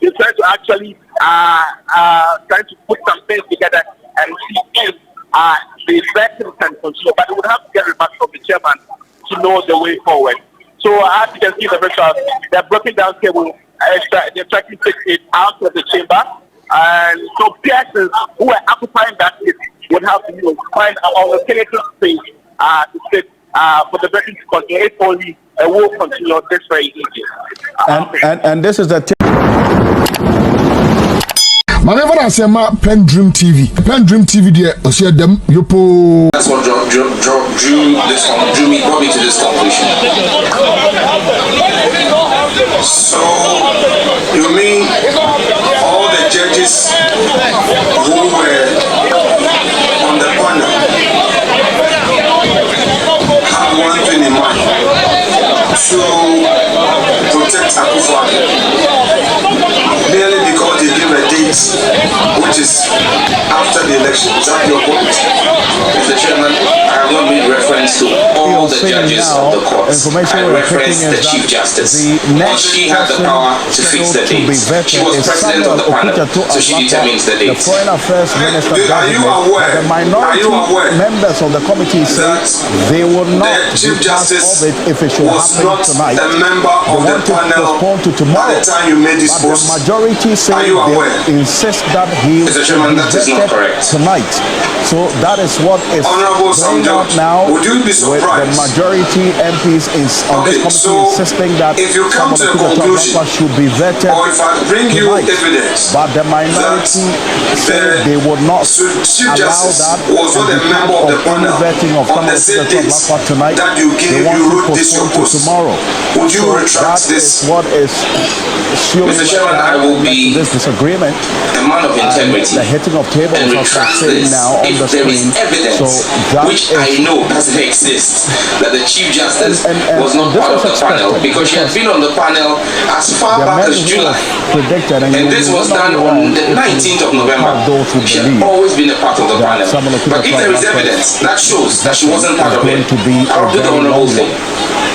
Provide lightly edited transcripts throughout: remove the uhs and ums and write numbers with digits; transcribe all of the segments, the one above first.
they're trying to actually trying to put some things together and see if the vetting can continue. But they would have to get remarks from the chairman to know the way forward. So as you can see the visuals, they're broken down cable. They're trying to take it out of the chamber. And so persons who are occupying that seat would have to find an alternative space to sit for the vetting to continue. If only will continue this very easy. And this is the Whenever I say my PENDREAM TV there, I see them yopo. That's what brought me to this conclusion. So you mean all the judges who were on the panel have one thing in mind: to protect Akufo-Addo, merely because they give a date which is after the election. Is that your point? Mr. Chairman, I have not made reference to all the judges of the courts. I referenced the Chief Justice. She had the power to fix the dates. She was president of the panel, so she determines the dates. The Foreign Affairs Minister, Are you aware? the minority members of the committee say they will not the Chief Justice it if it should happen tonight. A member of the panel to tomorrow. at the time you made this But post. the majority say Are you aware? they insist that he Mr. Chairman, that is not correct. tonight. So that is what is Honorable playing out now. would you be with surprised? the majority MPs on this committee so insisting that if you come to a someone conclusion, should be vetted or if I bring you tonight. evidence, But the minority say they would not Chief allow Justice that was not a member of the panel vetting of on the same date tonight. that you They gave, want you to wrote this your postpone to post. tomorrow. Would you So retract that this? is what is showing Mr. Chairman, I will be this disagreement. a man of integrity The hitting of tables and as we're retract saying this now on if the there is screen. evidence So that which I know doesn't exist that the Chief Justice was not this part of was the panel expected because she had been on the panel as far the back men as who July. predicted And this was done on the 19th of November. She had always been a part of the panel. But if there is evidence that shows that she wasn't part of it, I'll do the honorable thing.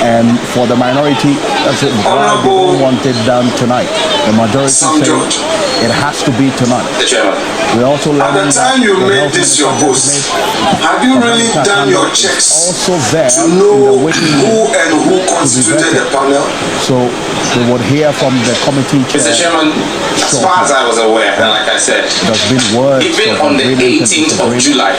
And for the minority, that's it. Why they don't want it done tonight. The majority say it has to be tonight. The chairman. We also At the time you made this your post, have you really done your checks also there to know who constituted the panel? So we would hear from the committee chair. Mr. Chairman, as far as I was aware, and like I said, there's been words even on the 18th of July,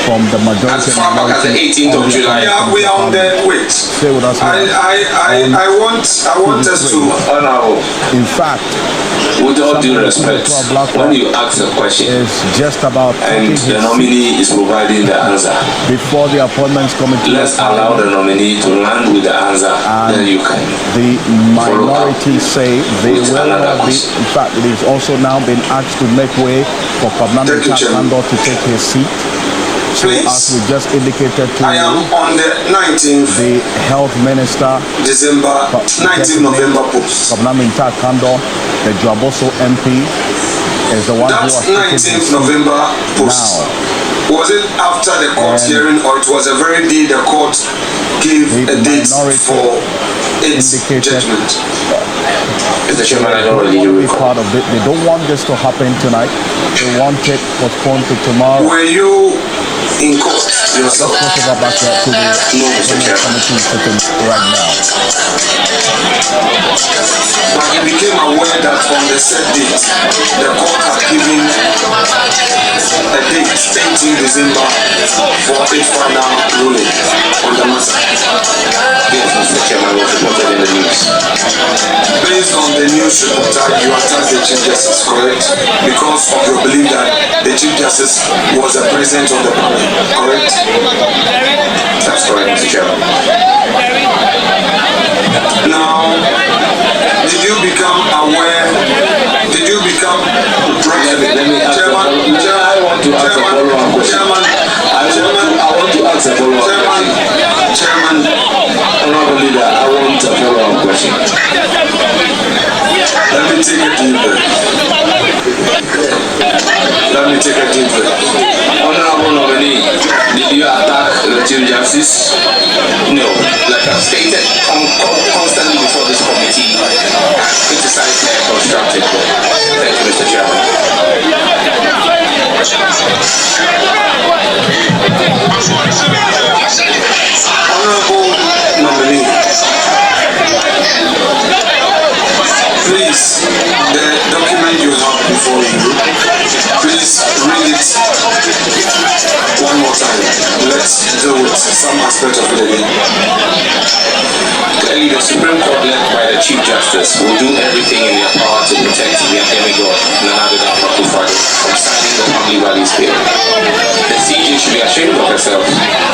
from the majority, as far back as the 18th of July, we are on the wait. Stay with us. I want us to honorable. In fact, with all due respect, when you ask a question it's just about and the nominee is providing the answer, before the appointments committee, let's allow the nominee to land with the answer, then you can. The minority say they will not be. In fact, it is also now been asked to make way for Kabnami Kakando to take his seat. So as we just indicated to I am on the 19th the health minister, December 19th November post. Kabnami Kakando, the Dwaboso MP, is the one that who was 19th November post. Now, was it after the court hearing, or it was a very day the court gave a date for its judgment? Mr. Chairman, I don't really be part of it. They don't want this to happen tonight. They want it postponed to tomorrow. Were you in court yourself? Let's go back to the Mr. Chairman. sitting right now. But you became aware that on the set date, the court had given a date, 18 December, for a final ruling on the matter. Yes, Mr. Chairman, was reported in the news. Based on the news reporter, you attacked the Chief Justice, correct? Because of your belief that the Chief Justice was a president of the panel, correct? That's correct, Mr. Chairman. Now, did you become aware? Did you become Chairman? I want to ask a follow-up question. Chairman, honorable leader, I want a follow-up question. Let me take a deep breath. Honorable nominee, did you attack the Chief Justice? No. Like I've stated constantly before this committee, I criticized her constructively. one more time. Let's deal with some aspect of it again. Clearly, the Supreme Court, led by the Chief Justice, will do everything in their power to protect their demigod, Nana Akufo-Addo, from signing the family values bill. The CJ should be ashamed of herself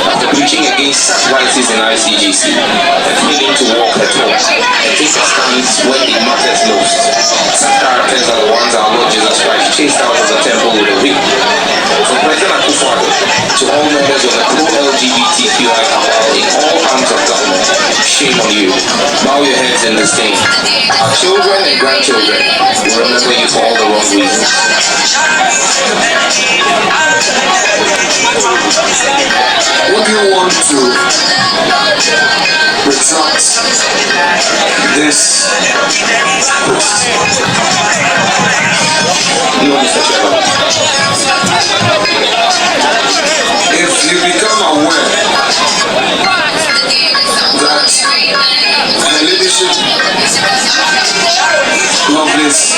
after preaching against such vices in ICGC and failing to walk her talk and take a stance when it matters most. Such characters are the ones our Lord Jesus Christ chased out of the temple with a whip. From President Akufo-Addo to all members of the pro-LGBTQI cabal in all arms of government, shame on you. Bow your heads in disdain. Our children and grandchildren will remember you for all the wrong reasons. Would you want to retract this post? No, Mr. Chairman. If you become aware that the leadership, Lovelace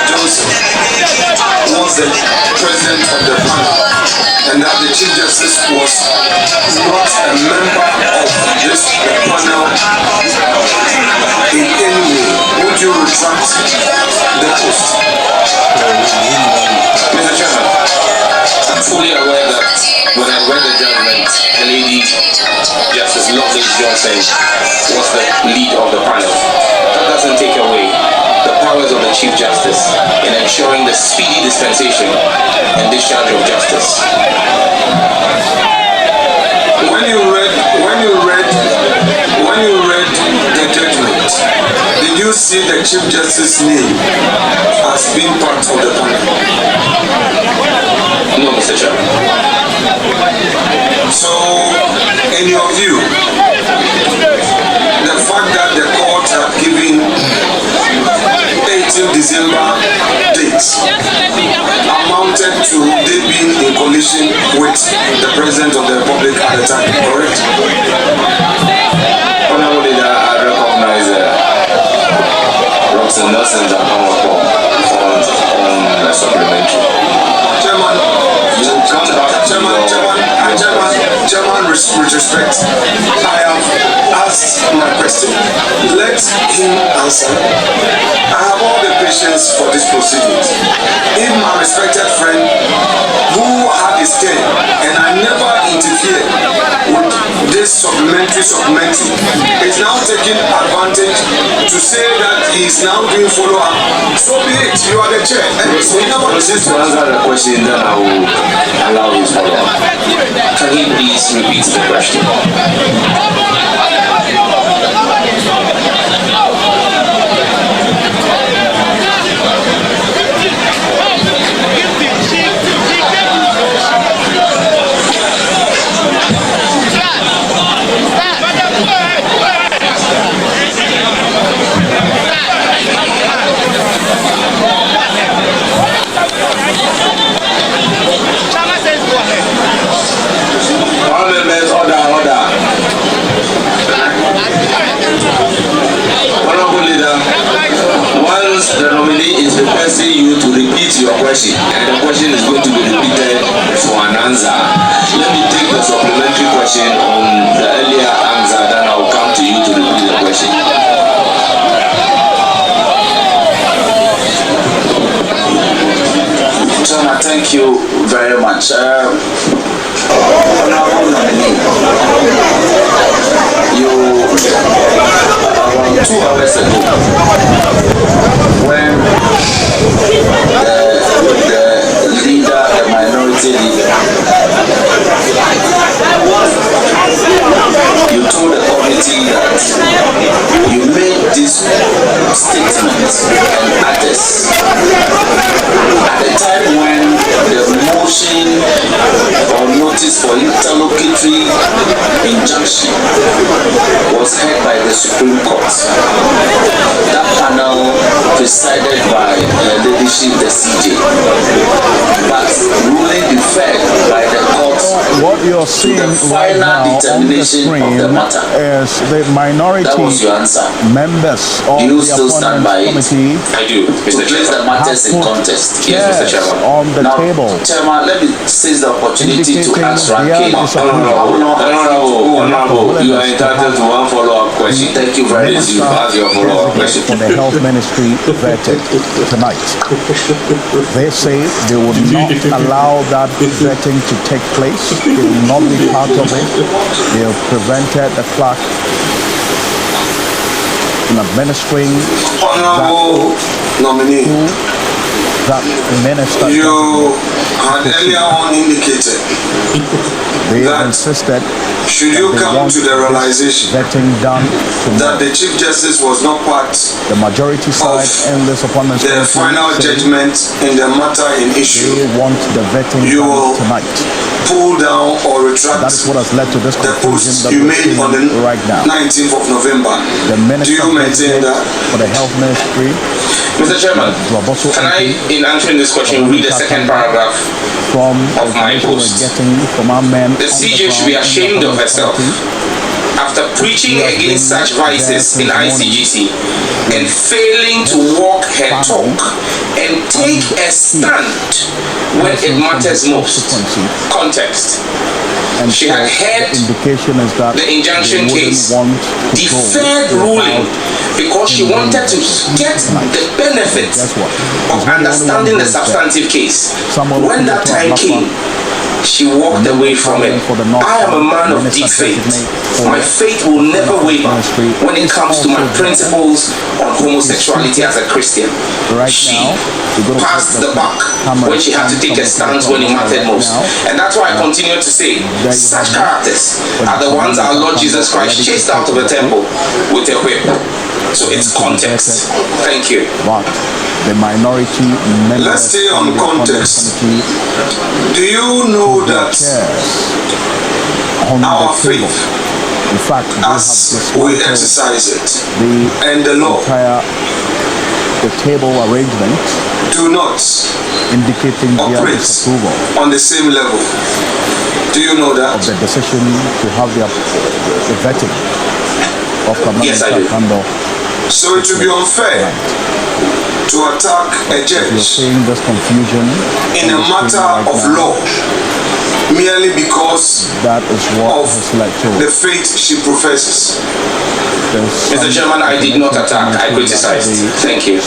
Johnson, was the president of the panel, and that the Chief Justice was not a member of this panel in any way, would you retract the post? Mr. Chairman, I'm fully aware that when I read the judgment, the lady Justice Lovelace Johnson was the lead of the panel. That doesn't take away the powers of the Chief Justice in ensuring the speedy dispensation and discharge of justice. When you read the judgment, did you see the Chief Justice's name as being part of the panel? No, Mr. Chairman. So, in your view, the fact that the court had given 18 December dates amounted to they being in collision with the President of the Republic at the time, correct? Honorable Leader, I recognize Robson Nelson's account on the supplementary. Chairman, with respect, I have asked my question. Let him answer. I have all the patience for this proceedings. If my respected friend, who had his turn, and I never interfered with this supplementary, is now taking advantage to say that he is now doing follow-up, so be it. You are the chair. And To answer the question, then I will allow his follow-up. Can he please repeat the question? Honorable Leader, once the nominee is requesting you to repeat your question, and the question is going to be repeated for an answer, let me take the supplementary question on the earlier answer, then I will come to you to repeat the question. Chairman, thank you very much. Honorable nominee, you about 2 hours ago, when the leader, the minority leader, you told the committee that you made these statements and others at the time when the motion or notice for interlocutory injunction was heard by the Supreme Court. That panel presided by leadership the CJ, but ruling deferred by the court what you're to seeing the right final now on the determination of screen the matter. is the minority That was your answer. members of Do you the still stand by appointments it? committee I do, To Mr. place the Chairman. matters in put contest. Yes, Mr. chairs Chairman. on the Now, table Chairman, let me seize the opportunity to indicating ask their Rankema. Honorable, you are entitled to one follow-up question. Thank you very much. Please, you ask your follow-up question. for the health ministry vetted tonight. They say they will not allow that vetting to take place. They will not be part of it. They have prevented the clerk in administering Honorable nominee, that minister. you had earlier on indicated They have that insisted should you they come want to the realization vetting done that tonight. the Chief Justice was not part The majority side in this appointment the final judgment in the matter in issue, they want the vetting You done will tonight. pull down or retract That is what has led to this the conclusion post that you we're made on the seeing right now. 19th of November. The Do minister you maintain that? for the health ministry Mr. Chairman, can I, in answering this question, read the second paragraph from of my information we're post? getting from our men The on CJ should be ground in the ashamed of appointments herself committee. after preaching against such vices in ICGC and failing to walk her talk and take a stand when it matters most. Context. And She had heard the indication is that the injunction they wouldn't case, want to deferred go ruling without because she wanted to get the benefits of understanding the substantive case. When that time came, she walked away from it. I am a man of deep faith. My faith will never waver when it comes to my principles on homosexuality as a Christian. She passed the buck when she had to take a stance when it mattered most. And that's why I continue to say, such characters are the ones our Lord Jesus Christ chased out of the temple with a whip. So it's context. Thank you. But the minority members Let's stay on of the context. committee Do you know that on our the table. faith, In fact, they have as we dismantled exercise it, the and the law entire the table arrangement do not indicating their operate disapproval on the same level? Do you know of that? the decision to have the vetting of Yes, I do. Kandor. So it would be unfair to attack a You're judge seeing this confusion in a on the matter screen right of now. law merely because That is what of has led to the faith she professes. Mr. Chairman, I did not attack. I criticized. Thank you. Would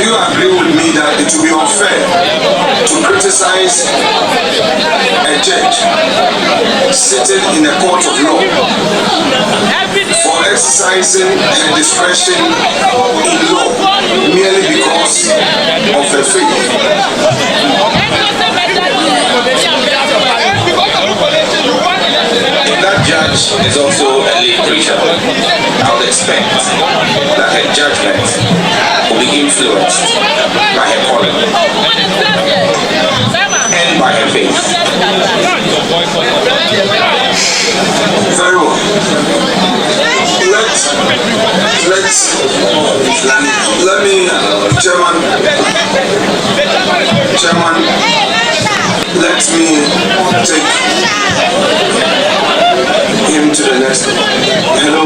you agree with me that it would be unfair to criticize a judge sitting in a court of law for exercising her discretion in law merely because of her faith? If that judge is also a lay preacher, I would expect that her judgment will be influenced by her calling and by her faith. Very well. Let me, Chairman, let me take him to the next. Hello.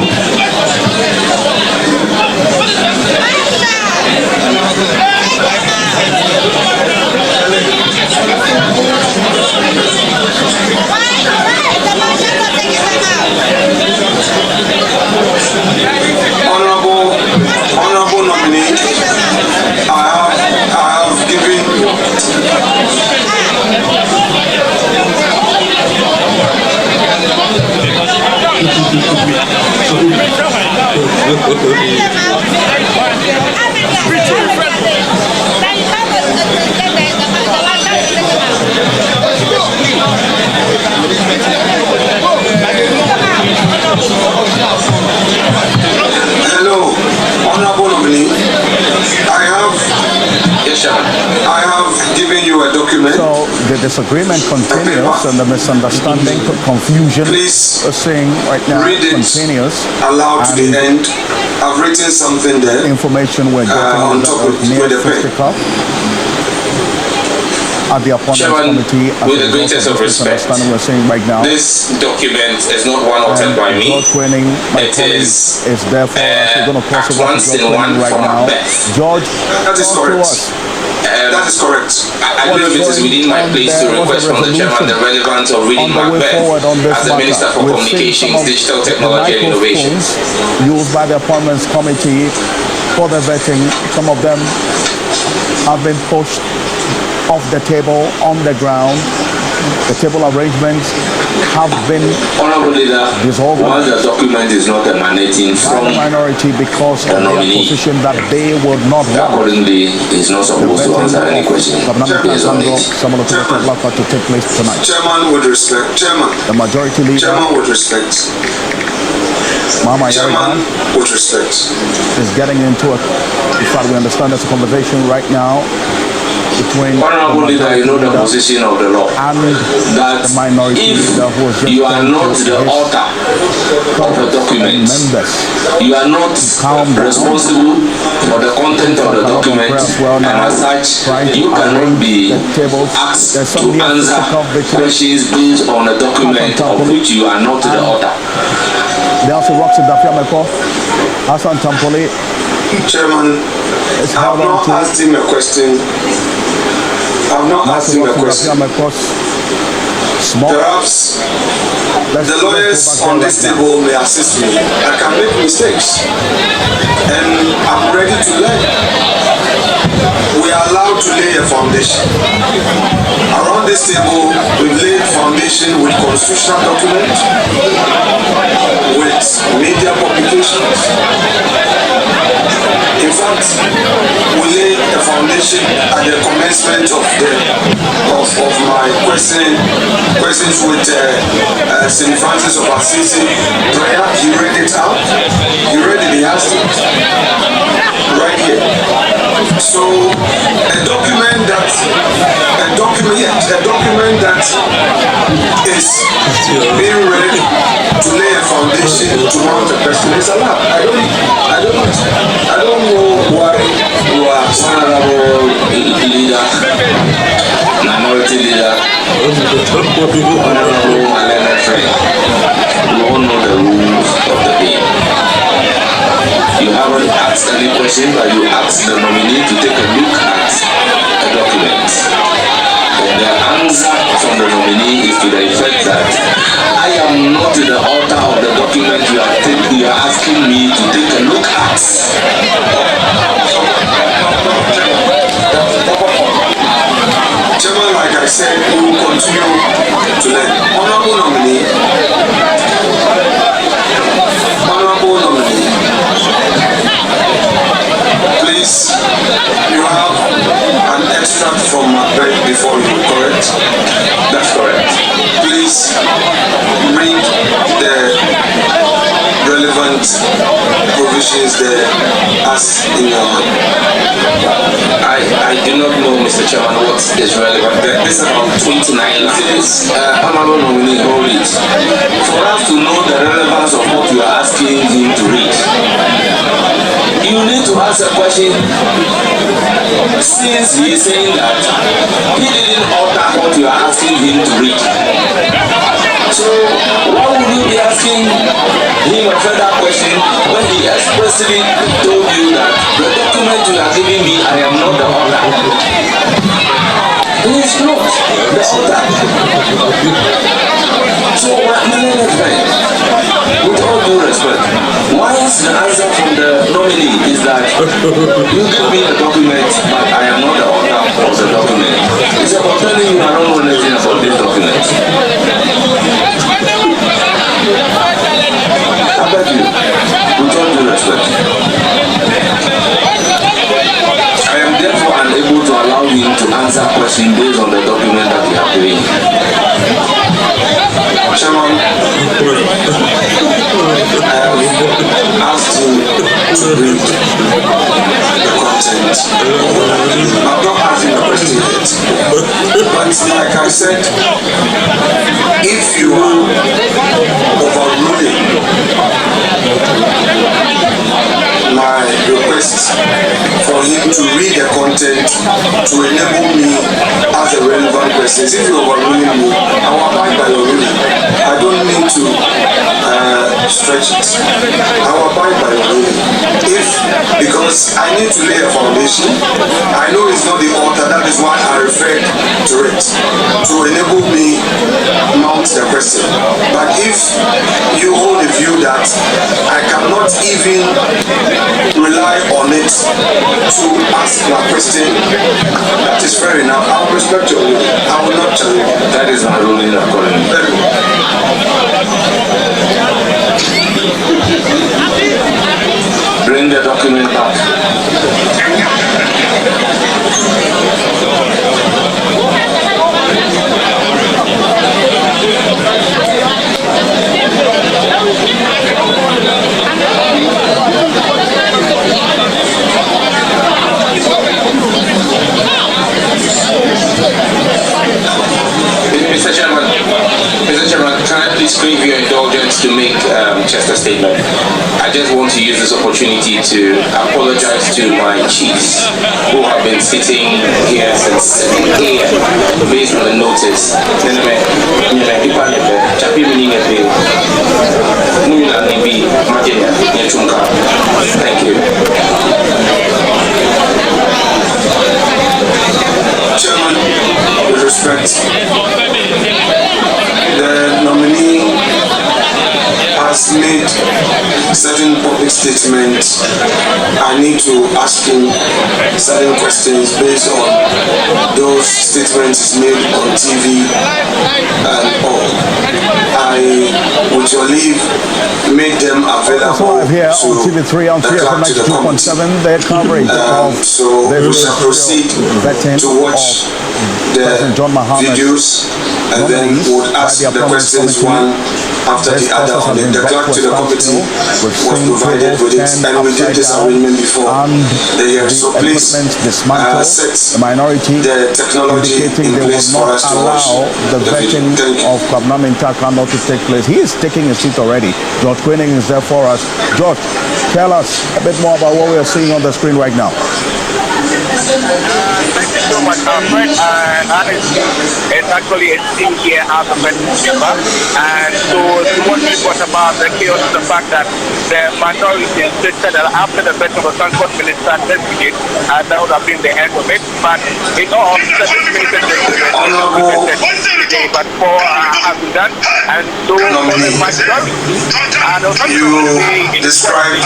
Honorable nominee, I have given hello, honorable nominee, I have given you a document. So the disagreement continues and the misunderstanding, confusion Please saying right now read it continues. aloud to the end. I've written something there. Information we're getting On is top that of it's near with the pen. fisticuff. at the appointments Chairman, committee. with the greatest of respect, we're saying right now, this document is not one authored by me. George Quenning, my It colleague, is there for us. We're going to cross at over to once George in one Quenning right from now. Macbeth. George, That is talk to correct. us. That is correct. I believe it is within my place to request from the chairman the relevance of reading Macbeth as the Minister for Communications, Digital Technology and Innovation. Used by the appointments committee for the vetting, some of them have been pushed off the table on the ground. The table arrangements have been Honorable Leader, once the document is not emanating from the minority because of their position that they would not want. accordingly, is not supposed to answer any question based on it. To take place tonight. Chairman, with respect. Chairman. The majority leader, Chairman, with respect. Mama Chairman, Yarigan, with respect. is getting into it. In fact, we understand there's a conversation right now between Honorable Leader, you know the position of the law and that the minority leader who was just you are not the author of a document, members. you are not responsible for the content of the document, and as such, you cannot be asked to answer questions based on a document of which you are not the author. They also rocks in the Fiameco. Hassan Tampoli. Chairman, I have not asked him a question. I have not asked him a question. Perhaps the lawyers on this table may assist me. I can make mistakes, and I'm ready to learn. We are allowed to lay a foundation. Around this table, we've laid foundation with constitutional documents, with media publications. In fact, we laid the foundation at the commencement of my questions with St. Francis of Assisi prayer. He read it out. He read it. He asked it right here. So a document that is being read to lay a foundation to mount a person is allowed. I don't know why you are honorable leader, minority leader, honorable my friend. We all know the rules of the game. You haven't asked any question, but you asked the nominee to take a look at a document. And the answer from the nominee is to the effect that I am not the author of the document you are asking me to take a look at. Chairman, like I said, we will continue to learn. Honorable nominee, please, you have an extract from Macbeth before you, correct? That's correct. Please read the relevant provisions there as in your hand. I do not know, Mr. Chairman, what is relevant. This is about 29 lines. Honorable nominee, hold it. For us to know the relevance of what you are asking him to read, you need to ask a question since he is saying that he didn't author what you are asking him to read. So why would you be asking him a further question when he expressly told you that the document you are giving me, I am not the author? He is not the author. So my friend, with all due respect, why is the answer from the nominee is that you give me a document, but I am not the author of the document? It's about telling you I don't know anything about this document. I beg you, with all due respect. I am therefore unable to allow him to answer questions based on the document that he has given. Chairman, I have asked you to read the content. I'm not asking a question yet. But like I said, if you are overruling my request request for him to read the content to enable me as a relevant person. If you are ruling me, I will abide by your ruling. I don't need to stretch it. I will abide by your ruling. Because I need to lay a foundation, I know it's not the altar, that is why I referred to it, to enable me mount the question. But if you hold the view that I cannot even rely on it to ask my question, that is fair enough. I will respect your ruling. I will not challenge it. That is my ruling accordingly. Very Bring the document back. Mr. Chairman, can I please crave your indulgence to make just a statement? I just want to use this opportunity to apologize to my chiefs who have been sitting here since 7 a.m. based on the notice. Thank you. Chairman, with respect, the nominee has made certain public statements. I need to ask him certain questions based on those statements made on TV and all. I, with your leave, make them available here to on TV3 on the clerk to the committee. their coverage of So we shall proceed to watch the videos and then we'll ask the questions one after the other on it. The clerk to the committee was provided with it, and we did this arrangement before the year. So please set the technology in place for us to watch the vetting of Kwabena cannot to take place. He is taking a seat already. George Quinning is there for us. George, tell us a bit more about what we are seeing on the screen right now. Thank you so much, Fred. It's actually a team here out of September. And so what we got about the chaos is the fact that the minority insisted that after the vetting of the Transport Minister investigate, that would have been the end of it. But in all, 7 minutes today, but 4 have been done. And so for the majority, you described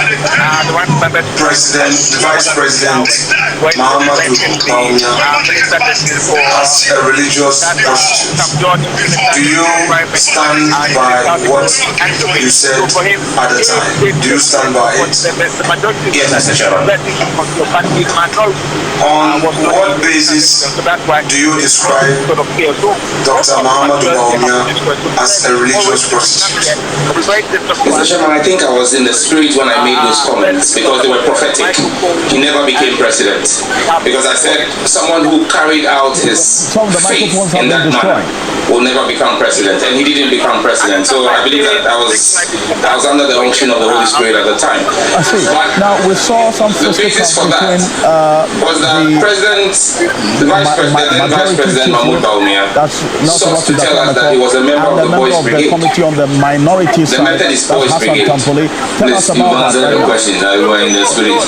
the Vice President Muhammadu Bawumia as a religious prostitute. Do you stand by what you said at the time? Do you stand by it? Yes, Mr. Chairman. On what basis do you describe Dr. Muhammadu Bawumia as a religious prostitute? Mr. Chairman, I think I was in the spirit when I made those comments because they were prophetic. He never became president. Because I said someone who carried out his faith in that manner will never become president, and he didn't become president. So I believe that I was under the unction of the Holy Spirit at the time. I see. But now we saw some the basis for that was that the Vice President Mahmoud Bawumia sought to tell us that he was a member of the Boys Brigade. Committee on the minority the Methodist Boys Brigade. Tell us about that. The questions that were in the spirit.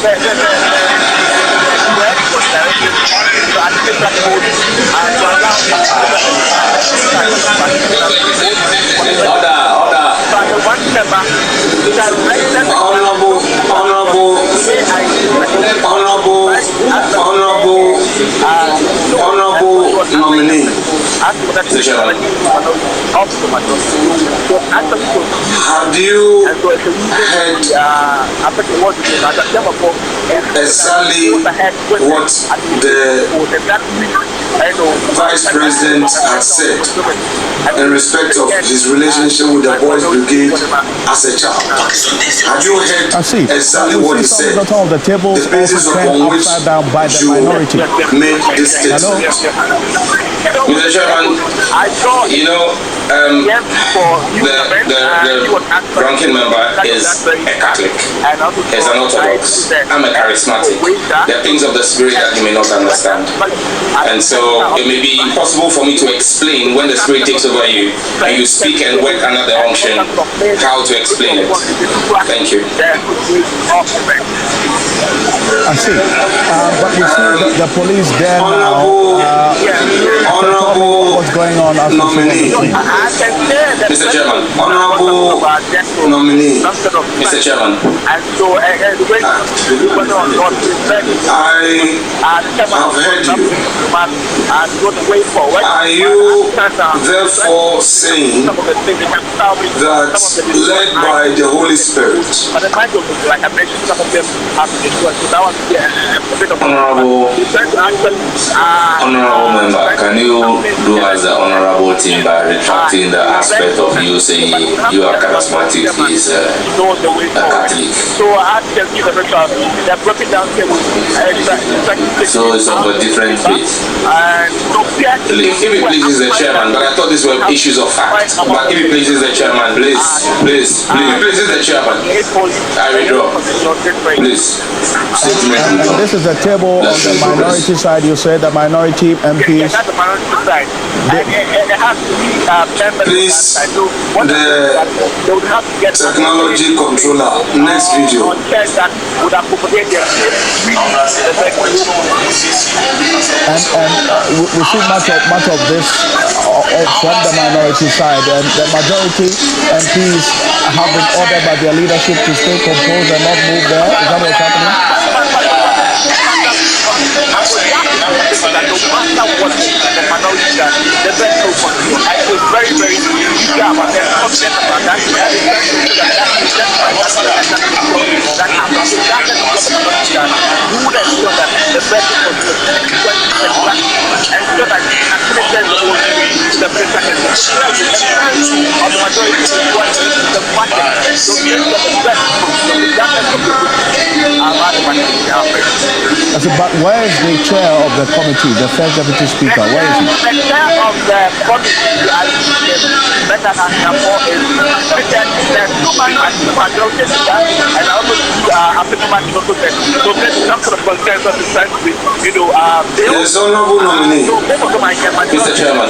Honorable nominee. Have you heard exactly what the Vice President had said in respect of his relationship with the Boys Brigade as a child? Have you heard exactly what he said? The basis upon which you made this statement? Mr. Chairman, you know, the ranking member is a Catholic, is an Orthodox. I'm a charismatic. There are things of the Spirit that you may not understand. And so it may be impossible for me to explain when the Spirit takes over you and you speak and work under the unction, how to explain it. Thank you. I see. But you see the police there now. What's going on after nominee. Mr. Chairman. Honorable nominee. Mr. Chairman. I have heard you. Are you therefore saying that led by the Holy Spirit, Honorable member, can you do as the honorable team by retracting the aspect of you saying you are charismatic is a Catholic? So it's of a different faith. If it pleases the chairman, but I thought these were issues of fact. But if it pleases the chairman, please, if it pleases the chairman, I withdraw. Please. And this is a table on the minority side. You said the minority MPs. please, the technology controller, next video. And we see much of this from the minority side, and the majority MPs have been ordered by their leadership to stay composed and not move there. Is that what's happening? I said, but where is the chair of the committee, the first deputy speaker? Where is he? The chair of the committee, Yes, honorable nominee. Mr. Chairman.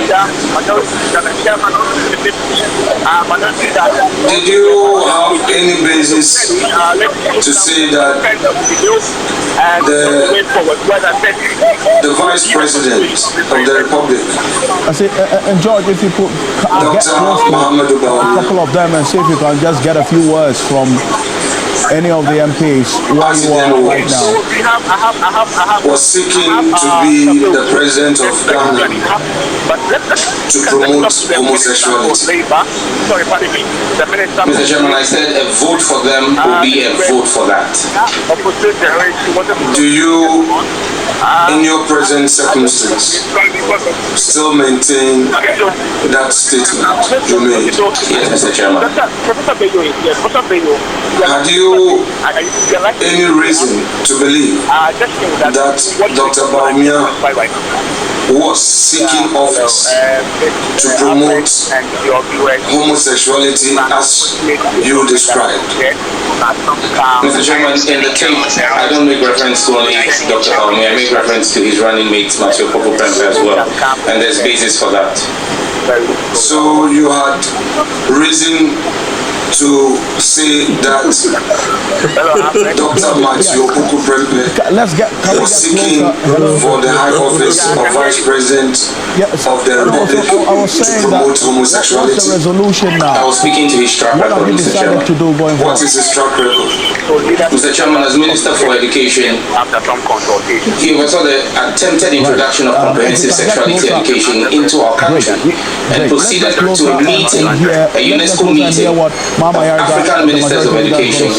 Did you have any basis to say that the vice president of the republic, I said, and George, if you could get close to a couple of them and see if you can just get a few words from any of the MPs where you are right now. was seeking to be the president of Ghana to promote homosexuality. Mr. Chairman, I said a vote for them will be a vote for that. Do you, in your present circumstance, still maintain that statement you made? Yes, Mr. Chairman. Had you any reason to believe that Dr. Baumia was seeking office to promote homosexuality as you described? Mr. Chairman, in the tape, I don't make reference to only Dr. Baumia, I make reference to his running mate, Matthew Popo Prempe as well, and there's basis for that. So you had reason to say that Dr. Matthew Popo Prempe was seeking for the high office of Vice President of the Republic to promote homosexuality? What's the resolution now? I was speaking to his track What have record, you Mr. decided Chairman. to do going forward? What is his track record? Mr. Chairman, as Minister for Education, he oversaw the attempted introduction of comprehensive sexuality education into our country and proceeded to a meeting, a UNESCO meeting, African Ministers of Education,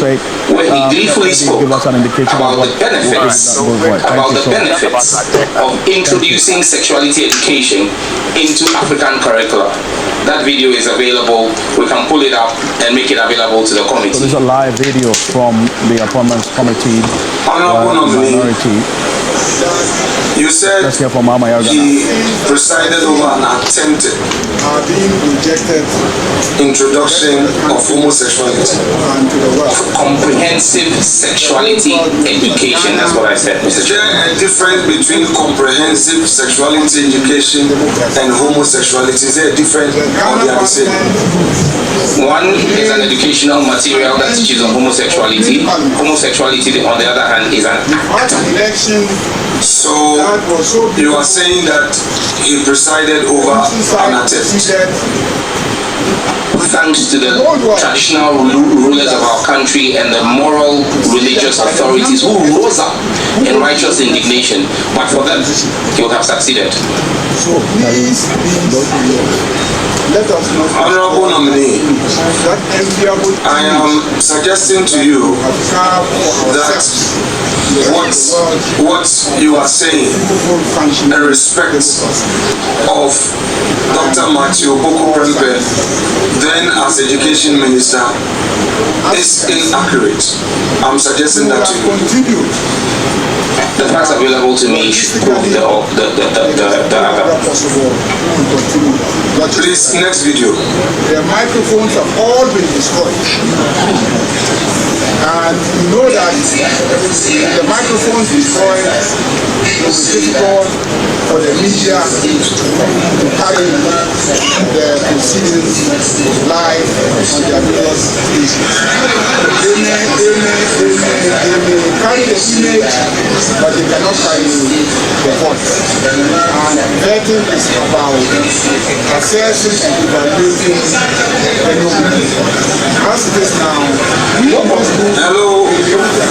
where he gleefully spoke about the benefits of introducing sexuality education into African curricula. That video is available. We can pull it up and make it available to the committee. So this is a live video from the Appointments Committee. Honorable nominee, Minority. You said Let's hear from Mama Yaga. he presided over an attempted introduction of homosexuality. Comprehensive sexuality education, that's what I said. Is there a difference between comprehensive sexuality education and homosexuality? Is there a difference or they are the same? One is an educational material that teaches on homosexuality. Homosexuality, on the other hand, is an act. So you are saying that he presided over an attempt. Thanks to the traditional rulers of our country and the moral religious authorities who rose up in righteous indignation, but for them, he would have succeeded. So please, let us not. Honorable nominee, I am suggesting to you that what you are saying in respect of Dr. Matthew Boko Prempe, then as Education Minister, is inaccurate. I'm suggesting that to you. The facts available to me should prove the other. Please, next video. The microphones have all been destroyed. And you know that the microphones destroyed, it will be difficult for the media to carry the proceedings live on their various stations. They may carry the image, but they cannot carry the voice. And vetting is about assessing and evaluating the nominee. As it is now, we must do. Hello,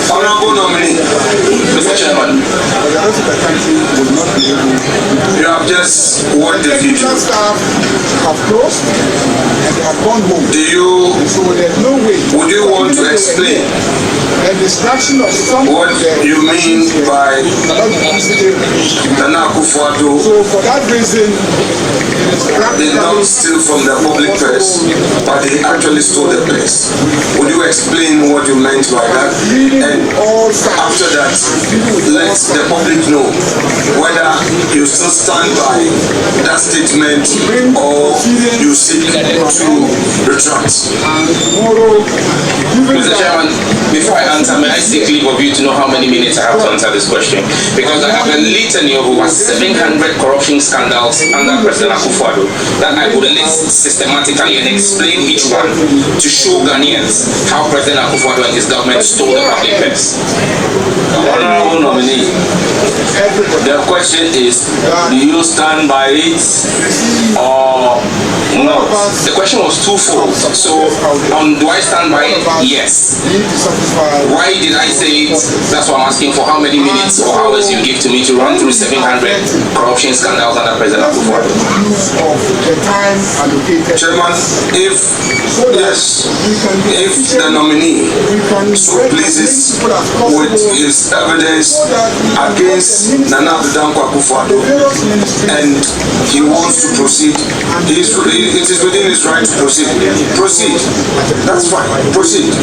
Honorable nominee. Mr. Chairman. But the rest of the country will not be able to. You have just watched the video. Technical staff have closed and they have gone home. Do you, So there's no way. would you want to explain The distraction of some what of the you mean by cannot be considered. Nana Akufo-Addo So for that reason, did not steal from the public purse, but they actually stole the purse? Would you explain what you meant by that? And after that, let the public know whether you still stand by that statement or you seek to retract. Mr. Chairman, before I answer, may I seek leave of you to know how many minutes I have to answer this question? Because I have a litany of over 700 corruption scandals under President Akufo-Addo that I would list systematically and explain each one to show Ghanaians how President Akufo-Addo and his government stole the public purse. Honorable nominee, the question is, do you stand by it or not? The question was twofold. So, do I stand by it? Yes. Why did I say it? That's why I'm asking for how many minutes or hours you give to me to run through 700 corruption scandals under President Akufo-Addo. Chairman, if the nominee so pleases with his evidence against Nana Akufo-Addo and he wants to proceed, it is within his right to proceed. Proceed. That's fine. Proceed.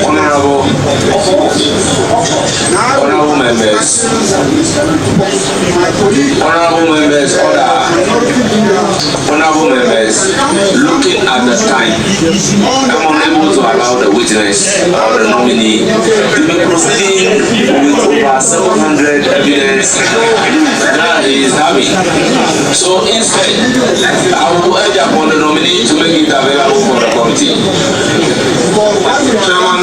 Honorable members. Honorable members, looking at the time, I'm unable to allow the witness or the nominee to be proceeding with over 700 evidence that he is having. So instead, I will urge upon the nominee to make it available for the committee. Chairman,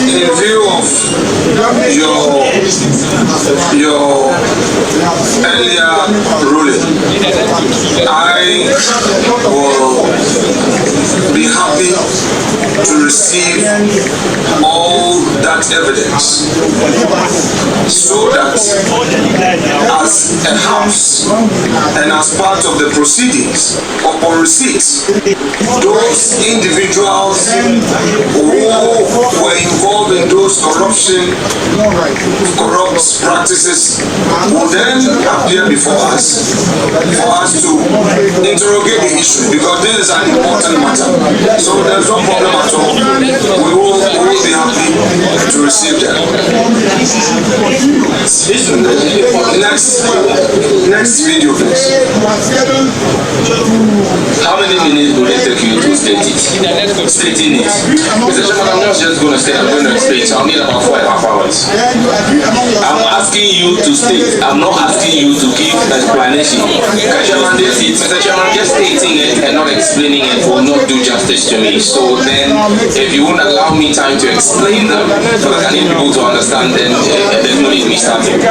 in view of your earlier ruling, I will be happy to receive all that evidence so that as a house and as part of the proceedings upon receipt, those individuals who were involved in those corrupt practices will then appear before us for us to interrogate the issue, because this is an important matter. So there's no problem at all. We will be happy to receive them. Next video, please. How many minutes will it take you to state it? Stating it. Mr. Chairman, I'm not just going to state, I'm going to explain. So I'll need about 4.5 hours. I'm asking you to state. I'm not asking you to give explanation. Mr. Chairman, just stating it and not explaining it will not do justice to me. So then, if you won't allow me time to explain them, so that I need people to understand, then there's no need me starting. No,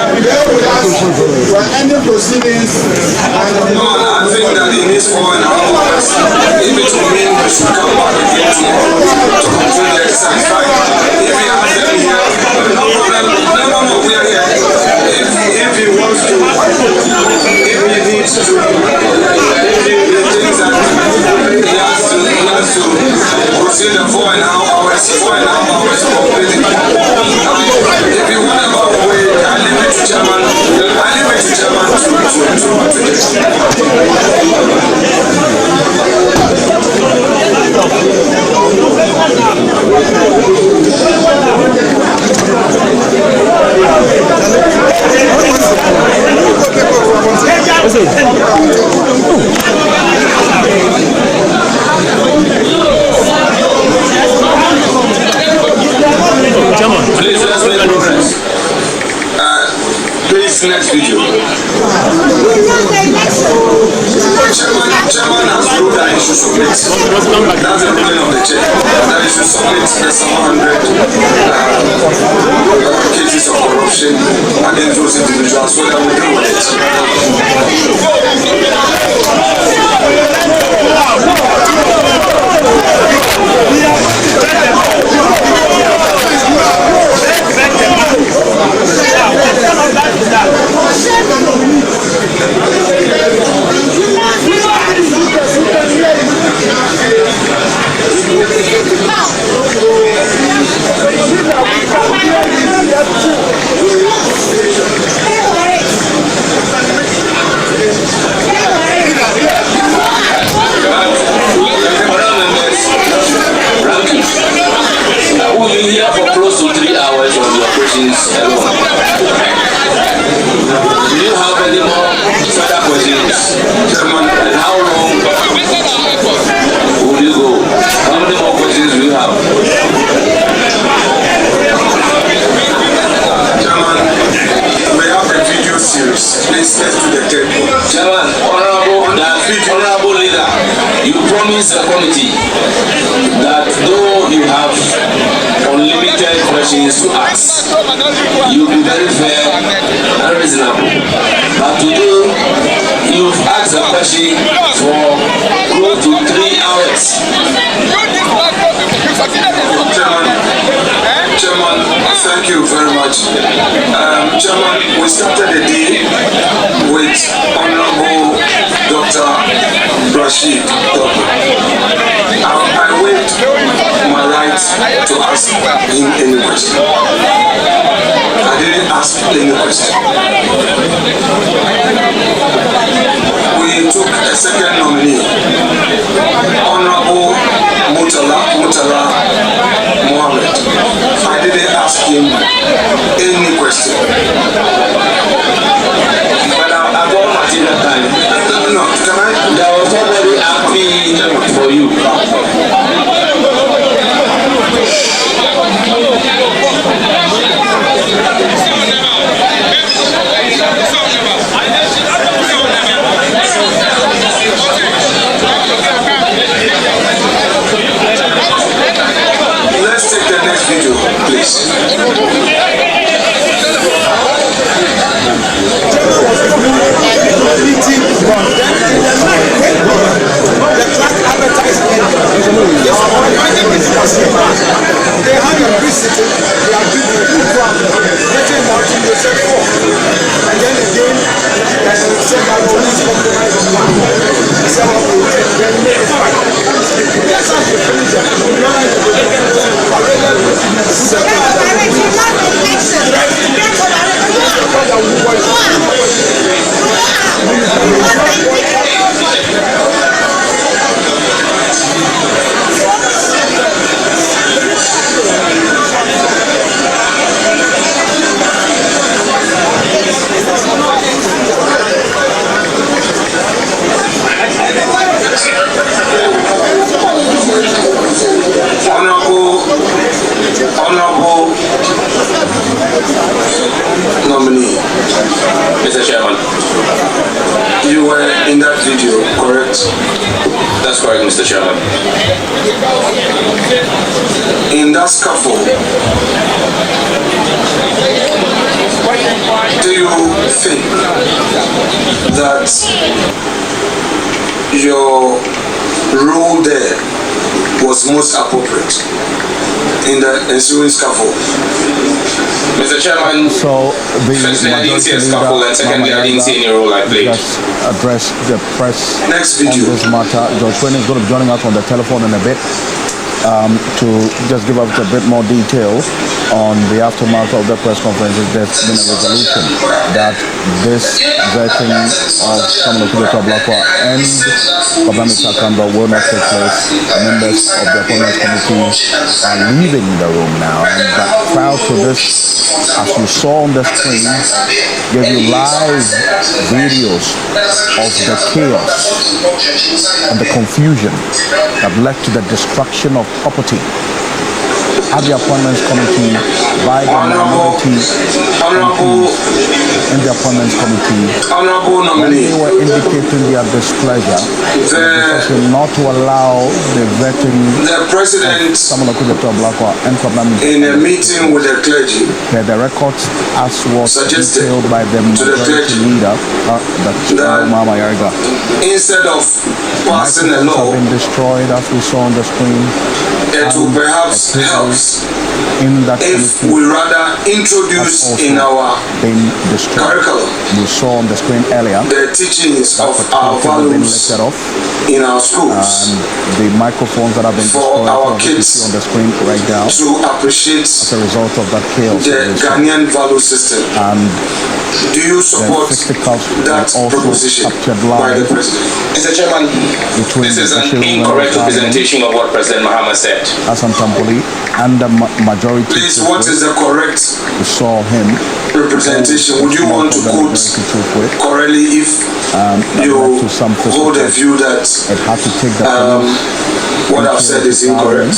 I think that it needs 4.5 hours. If it will mean we should come back again tomorrow to complete the exercise, fine. If we have them here, no problem. No, we are here. If he wants to, if he needs to, if he thinks that he has to proceed the 4.5 hours completely. If you want about the way, I leave it to Chairman. Please, let's make progress. Please, next video. Chairman has ruled that he should submit. That's the ruling of the chair. That he should submit the 700 cases of corruption against those individuals, so that we deal with it. Honorable leader, you promised the committee that though you have unlimited questions to ask, you'll be very fair and reasonable. But today, you've asked a question for close to 3 hours. Chairman, thank you very much. Chairman, we started the day with Honorable Dr. Rashid. I waived my right to ask him any question. I didn't ask any question. We took a second nominee, Honorable Mutala Mohammed. I didn't ask him any question. But I don't want to time. No, can I? There was somebody asking for you. Let's take the next video, please. in that video, correct? That's correct, Mr. Chairman. In that scuffle, do you think that your role there was most appropriate in the ensuing scuffle? Mr. Chairman, So the firstly, I didn't see a majority scuffle, leader, and secondly, I didn't see any role I played. just address the press Next on video. this matter. George Quinn is going to be joining us on the telephone in a bit to just give us a bit more detail on the aftermath of the press conferences. There's been a resolution that this vetting of Samuel Okudzeto Ablakwa and Pabami Takamba will not take place. Members of the Appointments Committee are leaving the room now. And but prior to this, as you saw on the screen, gave you live videos of the chaos and the confusion that led to the destruction of property at the Appointments Committee by the minority MPs in the Appointments Committee when they were indicating their displeasure not to allow the vetting The president, Samuel Okudzeto Ablakwa and Pabami in a meeting with the clergy, the records as was suggested detailed by the to the majority clergy leader that Mama Yariga. instead of passing a Microphones have law, been destroyed as we saw on the screen. it will perhaps help In that if committee we rather has introduce also in our been destroyed. curriculum You saw on the screen earlier the teachings that of the our curriculum has been values lifted off, in our schools and the microphones that have been For destroyed our as you kids see on the screen right now to appreciate as a result of that chaos. the that we saw. Ghanaian value system. And Do you the support fisticuffs that were also proposition captured by the live president? Mr. Chairman, between this is the an Bashir incorrect Parliament, representation of what President Mahama said. Hassan Tampoli, and the majority. Please, what is the correct We saw him. representation? Would you want to quote correctly if you to some hold a view that It had to take the what I've said is incorrect?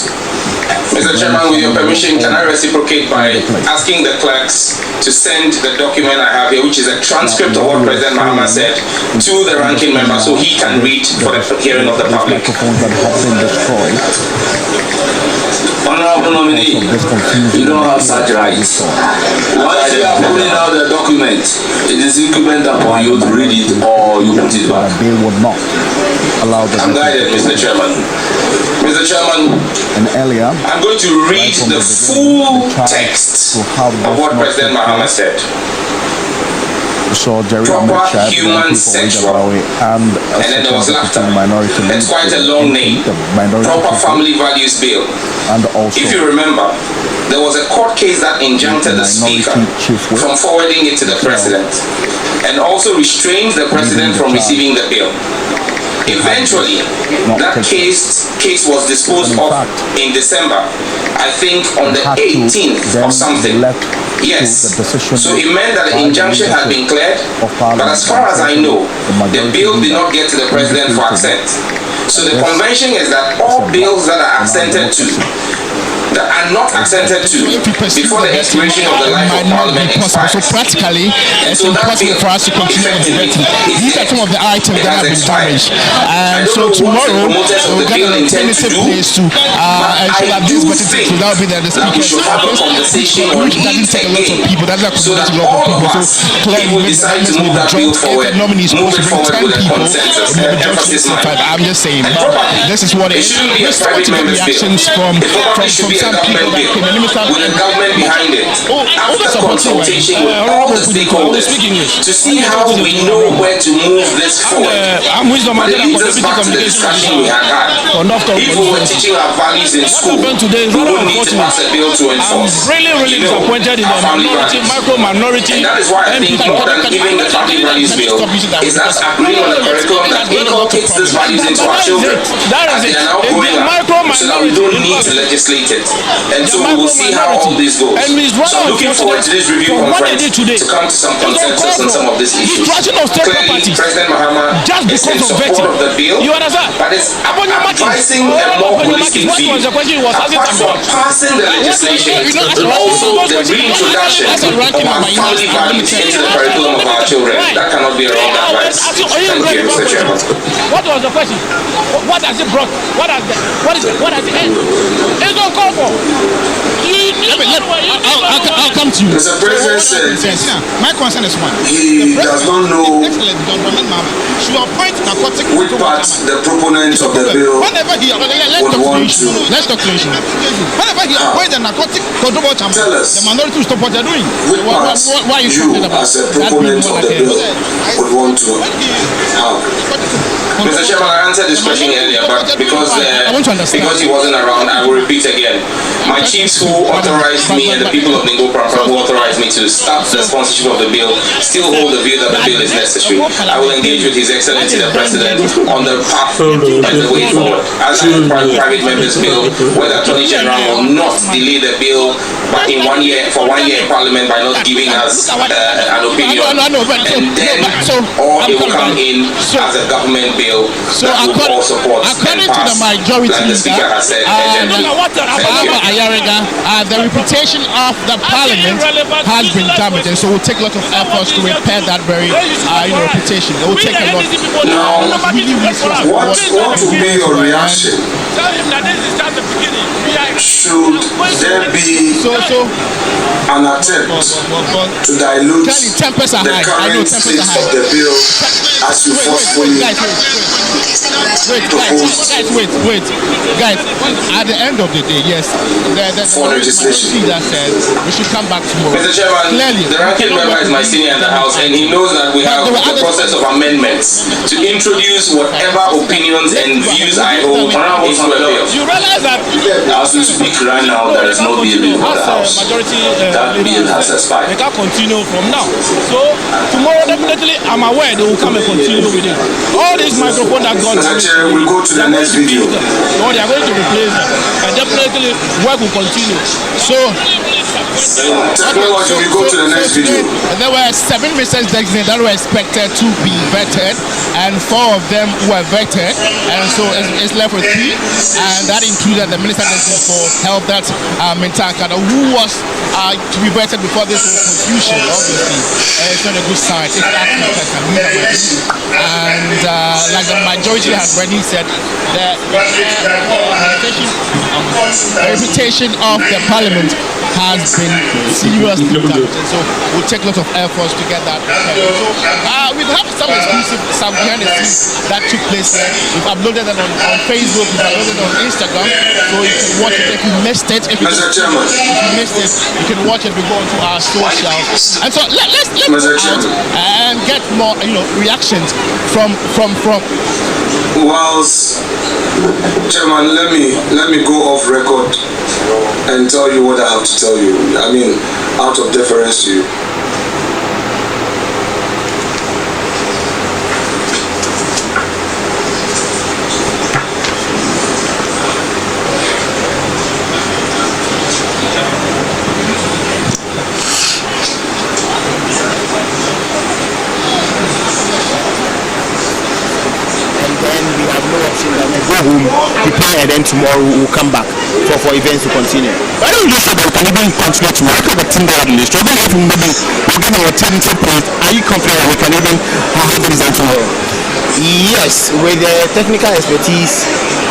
Mr. Chairman, with your permission, can I reciprocate by asking the clerks to send the document I have here, which is a transcript of what President Mahama said, to the ranking member so he can read for the hearing of the public. microphones that have been destroyed. Honorable nominee, you don't have such rights. Once you are putting out the document, it is incumbent upon you to read it or you put it back. They would not allow the. I'm guided, Mr. Chairman. Mr. Chairman, And earlier, I'm going to read the full text of what President Mahama said. we saw Jerry Proper Ahmed Shah, human sexual. and And then there was laughter. minority. It's quite a long name. The minority Proper people, Family Values Bill. and also If you remember, there was a court case that injuncted the speaker from forwarding it to the president and also restrained the president from receiving the bill. Eventually, that case was disposed of in December, I think on the 18th or something. Yes. So it meant that the injunction had been cleared, but as far as I know, the bill did not get to the president for assent. So the convention is that all bills that are assented to, that are not assented to before the expiration of the life of Parliament expires. So practically, it's impossible for us to continue with the vetting. These are some of the items that have been damaged. And so tomorrow, we'll get a definitive place to ensure that this vetting will be there. The speaker's office, which doesn't take a lot of people. That's not So that a lot all of of people. us, So if we decide to move that bill forward, move it forward with a consensus and emphasis mind. I'm just saying, And but probably, this is what it it is. shouldn't be a We're starting private to get member's bill. reactions from It probably should be a some people government that bill came. Let me start with a government behind it. After consultation with all the stakeholders to see how we know where to move this forward. But it leads us back to the discussion we had. If we were teaching our values in school, we wouldn't need to pass a bill to enforce. Really disappointed in the minority. And that is why I think more than even the family values bill is us agreeing on the curriculum that inculcates these values into our children as they are now growing up, so that we don't need to legislate it. And so we will see how all this goes. So I'm looking forward to this review conference to come to some consensus on some of these issues. Clearly, President Mahama is in support of the bill, but is advising a more holistic view. Apart from passing the legislation, also the reintroduction of our family values into the curriculum of our children. That cannot be a wrong advice. Thank you, Mr. Chairman. What was the question? What has it brought? What has it ended? It's not called for. I'll come to you. Mr. President said my concern is one. He does not know which part the proponent of the bill would want to. Let's talk to you. Whenever he appoints a narcotic control chamber, the minority will stop what they're doing. Why are you as a proponent of the bill would want to have? Mr. Chairman, I answered this question earlier, but because he wasn't around, I will repeat again. My chiefs who authorized me and the people of Ningo Prampa who authorized me to start the sponsorship of the bill still hold the view that the bill is necessary. I will engage with His Excellency the President on the path and the way forward. As a private members bill, where the Attorney General will not delay the bill but in 1 year in Parliament by not giving us an opinion, and then or it will come in as a government bill that will all support and pass, like the Speaker has said, urgently. The reputation of the Parliament has been damaged, and so it will take a lot of efforts to repair that very reputation. It will take a lot. Now, what will be your reaction? Should there be an attempt to dilute the current state of the bill as you forcefully propose? Wait, guys. At the end of the day, yes, for legislation that says we should come back tomorrow. Mr. Chairman, clearly, the ranking member is my senior in the House, and he knows that we have the process of amendments to introduce whatever opinions and views I hold into a bill. You realize that as we speak right now, there is no bill before the House. That bill has expired. They can't continue from now. So tomorrow, definitely, I'm aware they will come and continue with it. All these microphones are gone. Mr. Chair, we'll go to the next video. No, they are going to replace them, and definitely work will continue. So, we go to the next video. There were 7 ministers designated that were expected to be vetted, and 4 of them were vetted, and so it's left with 3, and that included the minister designated for health, that's Mintakada, who was to be vetted before this whole confusion. Obviously, it's not a good sign. It's actually and like the majority has already said, the reputation of the Parliament has been seriously damaged, and so we'll take a lot of efforts to get that prepared. So we've had some exclusive stuff behind the scenes that took place here. We've uploaded it on Facebook, we've uploaded it on Instagram, so you can watch it if you missed it. If you missed it, you can watch it. We go onto our socials, and so let's go out and get more reactions from. Whilst Chairman, let me go off record and tell you what I have to tell you. I mean, out of deference to you. Prepare, and then tomorrow we'll come back for events to continue. Why don't you say that we can even continue to work with the team that is struggling if maybe we're getting our team to point? Are you confident we can even have things done tomorrow? Yes, with the technical expertise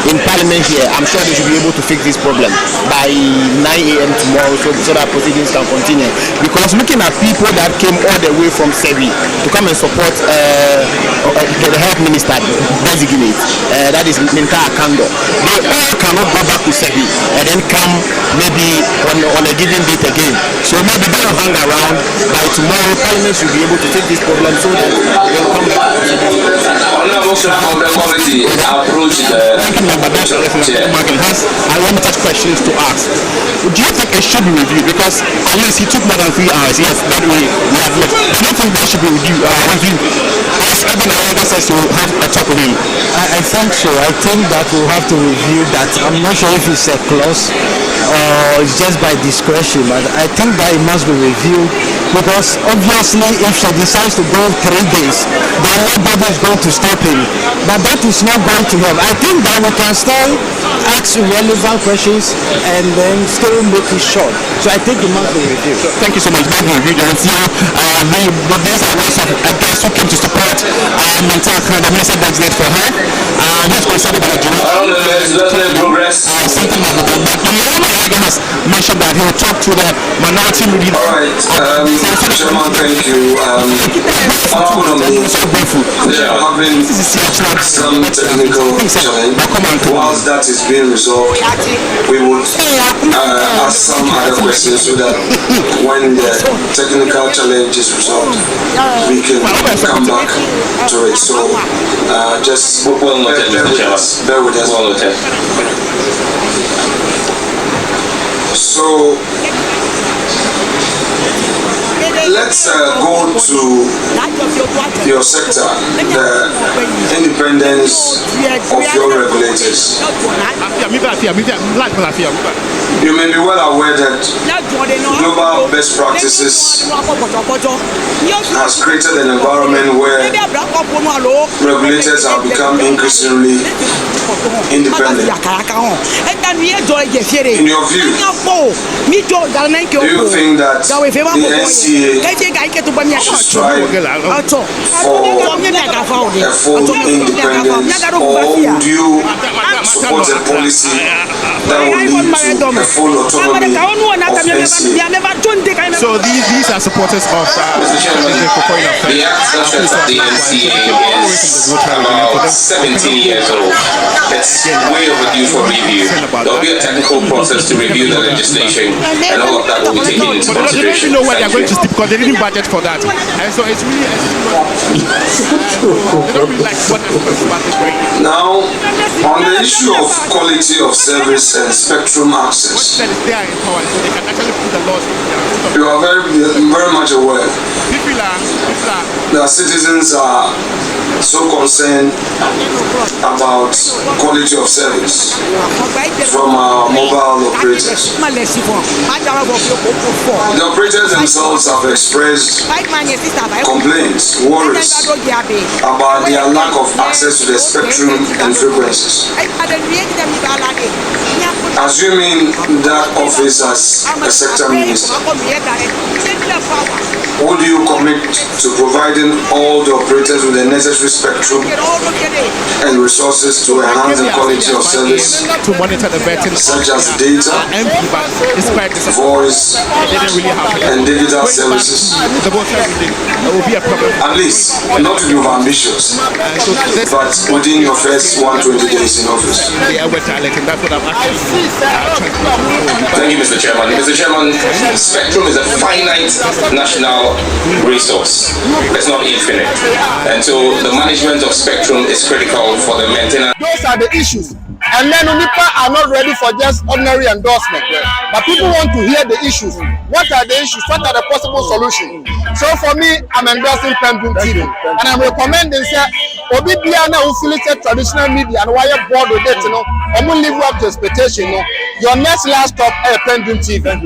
in Parliament here, I'm sure they should be able to fix this problem by 9 a.m. tomorrow so that proceedings can continue. Because looking at people that came all the way from Sevi to come and support the health minister designate, that is Minta Akando, they all cannot go back to Sevi and then come maybe on a given date again. So maybe they will hang around. By tomorrow, Parliament should be able to fix this problem so that they will come back. crack of the quality, approach the chair. I want to questions to ask. Do you think it should be reviewed? Because at least he took more than 3 hours. Yes, that way we have looked. Do you think that should be reviewed? As everyone says to have a talk with him. I think so. I think that we'll have to review that. I'm not sure if it's a clause or it's just by discretion, but I think that it must be reviewed because obviously if she decides to go 3 days, then nobody is going to stop him. But that is not going to help. I think that we can still ask relevant questions and then still make it short. So I think it must be reviewed. So thank you so much. Thank you, and see you. There's a lot of guests who came to support the minister designate for her. That's concerning the progress. Something like that. Has mentioned that he will talk to the minority media. All right, Chairman, thank you. Having some technical challenge, whilst that is being resolved, we would ask some other questions so that when the technical challenge is resolved, we can come back to it. So just bear with us. So let's go to your sector, the independence of your regulators. You may be well aware that global best practices has created an environment where regulators have become increasingly independent. In your view, do you think that the NCA should strive for a full independence, or would you support a policy that will lead to a full autonomy of NCA? So these are supporters of the access of the NCA is about 17 years old. It's way overdue for review. There will be a technical process to review the legislation, and all of that will be taken into consideration. They don't even know where they're going to sleep because they didn't budget for that. And so it's really they don't really like what the Now, on the issue of quality of service and spectrum access, you are very much aware that citizens are so concerned about quality of service from our mobile operators. The operators themselves have expressed complaints, worries about their lack of access to the spectrum and frequencies. Assuming that office as a sector minister, would you commit to providing all the operators with the necessary spectrum and resources to enhance the quality of service, to monitor the vetting, such as data, voice, and digital services? At least, not to be ambitious, but within your first 120 days in office. Thank you, Mr. Chairman. Mr. Chairman, spectrum is a finite national resource. It's not infinite. And so the management of spectrum is critical for the maintenance. Those are the issues. And then UNIPA are not ready for just ordinary endorsement. But people want to hear the issues. What are the issues? What are the possible solutions? So for me, I'm endorsing PENDREAM TV. And I'm recommending, sir, Obi Biana who affiliated traditional media and why you're bored with it, I'm going to live up to expectation. Your next last stop, PENDREAM TV.